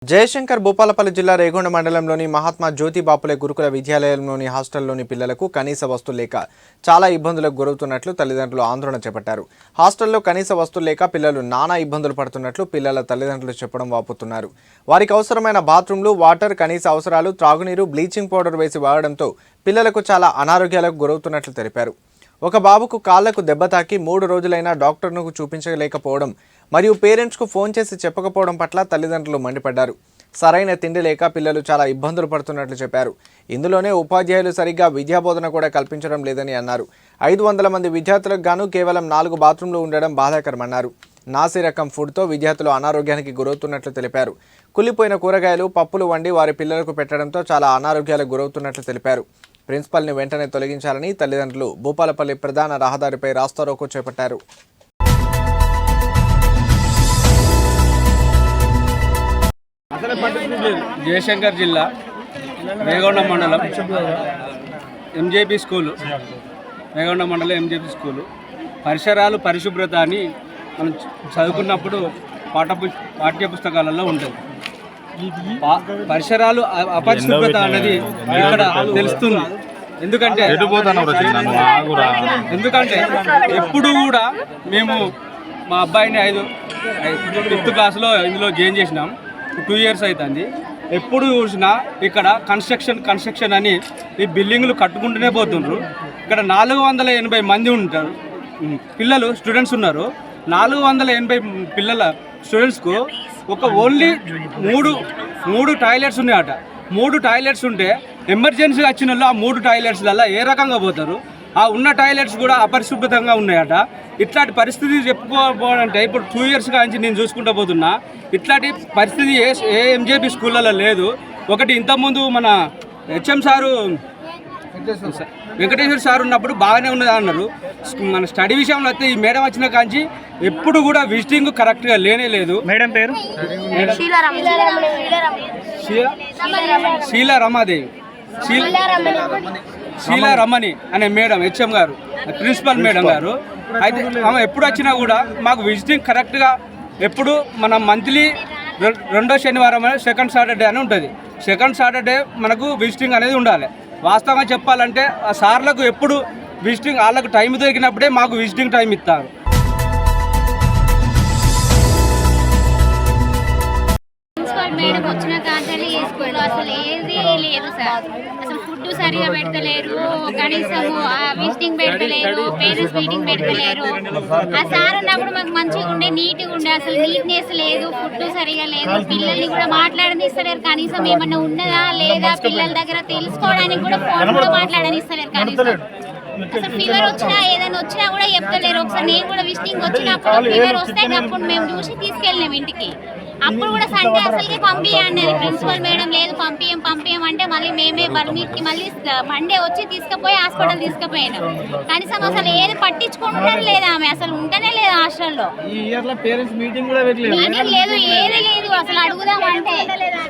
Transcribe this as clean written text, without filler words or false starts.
జయశంకర్ భూపాలపల్లి జిల్లా రేగొండ మండలంలోని మహాత్మా జ్యోతి బాపులే గురుకుల విద్యాలయంలోని హాస్టల్లోని పిల్లలకు కనీస వస్తువులు లేక చాలా ఇబ్బందులకు గురవుతున్నట్లు తల్లిదండ్రులు ఆందోళన చేపట్టారు. హాస్టల్లో కనీస వస్తువులు లేక పిల్లలు నానా ఇబ్బందులు పడుతున్నట్లు పిల్లల తల్లిదండ్రులు చెప్పడం వాపోతున్నారు. వారికి అవసరమైన బాత్రూంలు, వాటర్, కనీస అవసరాలు, త్రాగునీరు, బ్లీచింగ్ పౌడర్ వేసి వాడడంతో పిల్లలకు చాలా అనారోగ్యాలకు గురవుతున్నట్లు తెలిపారు. ఒక బాబుకు కాళ్లకు దెబ్బ తాకి 3 రోజులైనా డాక్టర్ను చూపించలేకపోవడం మరియు పేరెంట్స్కు ఫోన్ చేసి చెప్పకపోవడం పట్ల తల్లిదండ్రులు మండిపడ్డారు. సరైన తిండి లేక పిల్లలు చాలా ఇబ్బందులు పడుతున్నట్లు చెప్పారు. ఇందులోనే ఉపాధ్యాయులు సరిగ్గా విద్యాబోధన కూడా కల్పించడం లేదని అన్నారు. 500 మంది విద్యార్థులకు గాను కేవలం 4 బాత్రూంలు ఉండడం బాధాకరమన్నారు. నాసి రకం ఫుడ్తో విద్యార్థులు అనారోగ్యానికి గురవుతున్నట్లు తెలిపారు. కుళ్ళిపోయిన కూరగాయలు, పప్పులు వండి వారి పిల్లలకు పెట్టడంతో చాలా అనారోగ్యాలకు గురవుతున్నట్లు తెలిపారు. ప్రిన్సిపల్ని వెంటనే తొలగించాలని తల్లిదండ్రులు భూపాలపల్లి ప్రధాన రహదారిపై రాస్తారోకో చేపట్టారు. జయశంకర్ జిల్లా రేగొండ మండలం ఎంజేపీ స్కూలు పరిసరాలు పరిశుభ్రత అని మనం చదువుకున్నప్పుడు పాఠ్య పుస్తకాలలో ఉంటుంది. పరిసరాలు అపరిశుభ్రత అనేది ఇక్కడ తెలుస్తుంది. ఎందుకంటే ఎప్పుడు కూడా మేము మా అబ్బాయిని 5th క్లాస్లో ఇందులో జాయిన్ చేసినాం. 2 years అవుతుంది. ఎప్పుడు చూసినా ఇక్కడ కన్స్ట్రక్షన్ అని ఈ బిల్డింగ్లు కట్టుకుంటూనే పోతుండ్రు. ఇక్కడ 480 మంది ఉంటారు పిల్లలు, స్టూడెంట్స్ ఉన్నారు. 480 పిల్లల స్టూడెంట్స్కు ఓన్లీ 3 టాయిలెట్స్ ఉన్నాయట. 3 టాయిలెట్స్ ఉంటే ఎమర్జెన్సీ వచ్చిన వాళ్ళు ఆ 3 టాయిలెట్స్లలో ఏ రకంగా పోతారు? ఆ ఉన్న టాయిలెట్స్ కూడా అపరిశుభ్రంగా ఉన్నాయట. ఇట్లాంటి పరిస్థితి చెప్పుకోవాలంటే ఇప్పుడు 2 years నుంచి నేను చూసుకుంటూ పోతున్నా. ఇట్లాంటి పరిస్థితి ఏ ఎంజేపీ స్కూళ్ళలో లేదు. ఒకటి ఇంతకుముందు మన హెచ్ఎం సారు వెంకటేశ్వర సార్ ఉన్నప్పుడు బాగానే ఉన్నది అన్నారు. మన స్టడీ విషయంలో అయితే ఈ మేడం వచ్చిన కాంచి ఎప్పుడు కూడా విజిటింగ్ కరెక్ట్గా లేనే లేదు. మేడం పేరు శీలా రమణి అనే మేడం, హెచ్ఎం గారు, ప్రిన్సిపల్ మేడం గారు. అయితే ఆమె ఎప్పుడు వచ్చినా కూడా మాకు విజిటింగ్ కరెక్ట్గా ఎప్పుడు మన మంత్లీ 2వ శనివారం సెకండ్ సాటర్డే అని ఉంటుంది. సెకండ్ సాటర్డే మనకు విజిటింగ్ అనేది ఉండాలి. వాస్తవంగా చెప్పాలంటే ఆ సార్లకు ఎప్పుడు విజిటింగ్ వాళ్ళకు టైం దొరికినప్పుడే మాకు విజిటింగ్ టైం ఇస్తారు. మేడం వచ్చిన కాంచెల్లి ఈ స్కూల్లో అసలు ఏది లేదు సార్. అసలు ఫుడ్ సరిగా పెడతలేరు, కనీసం విజిటింగ్ పెడతలేరు, పేరెంట్స్ మీటింగ్ పెడతలేరు. ఆ సార్ ఉన్నప్పుడు మాకు మంచిగా ఉండే, నీట్గా ఉండే. అసలు నీట్నెస్ లేదు, ఫుడ్ సరిగా లేదు, పిల్లల్ని కూడా మాట్లాడనిస్తలేరు. కనీసం ఏమన్నా ఉన్నదా లేదా పిల్లల దగ్గర తెలుసుకోవడానికి కూడా ఫోన్ కూడా మాట్లాడనిస్తలేరు. కనీసం అసలు ఫీవర్ వచ్చినా ఏదైనా వచ్చినా కూడా చెప్తలేరు. ఒకసారి నేను కూడా విజిటింగ్ వచ్చినప్పుడు ఫీవర్ వస్తే అప్పుడు మేము చూసి తీసుకెళ్ళినాం ఇంటికి. అప్పుడు కూడా సండే అసలుకి పంపించండి ప్రిన్సిపల్ మేడం లేదు, పంపించం అంటే మళ్ళీ మేమే బర్మీట్కి మళ్ళీ మండే వచ్చి తీసుకుపోయి హాస్పిటల్ తీసుకుపోయినాం. కనీసం అసలు ఏది పట్టించుకుంటారు లేదా, ఆమె అసలు ఉంటేనే లేదు హాస్టల్లో. మీటింగ్ లేదు, ఏది లేదు. అసలు అడుగుదామంటే లేదు.